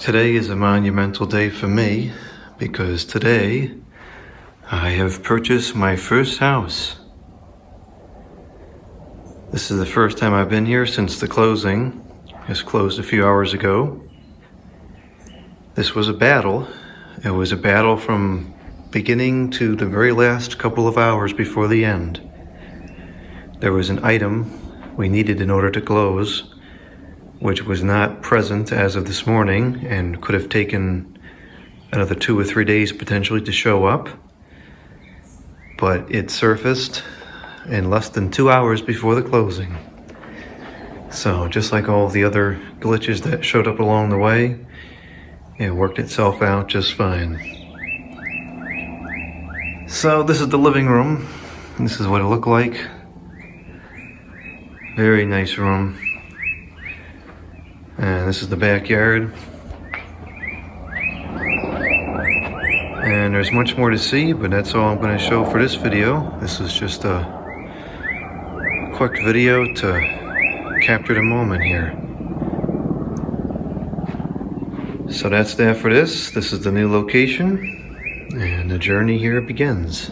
Today is a monumental day for me because today I have purchased my first house. This is the first time I've been here since the closing. It closed a few hours ago. This was a battle. It was a battle from beginning to the very last couple of hours before the end. There was an item we needed in order to close, which was not present as of this morning and could have taken another 2 or 3 days potentially to show up. But it surfaced in less than 2 hours before the closing. So just like all the other glitches that showed up along the way, it worked itself out just fine. So this is the living room. This is what it looked like. Very nice room. And this is the backyard. And there's much more to see, but that's all I'm going to show for this video. This is just a quick video to capture the moment here. So that's that for this. This is the new location, and the journey here begins.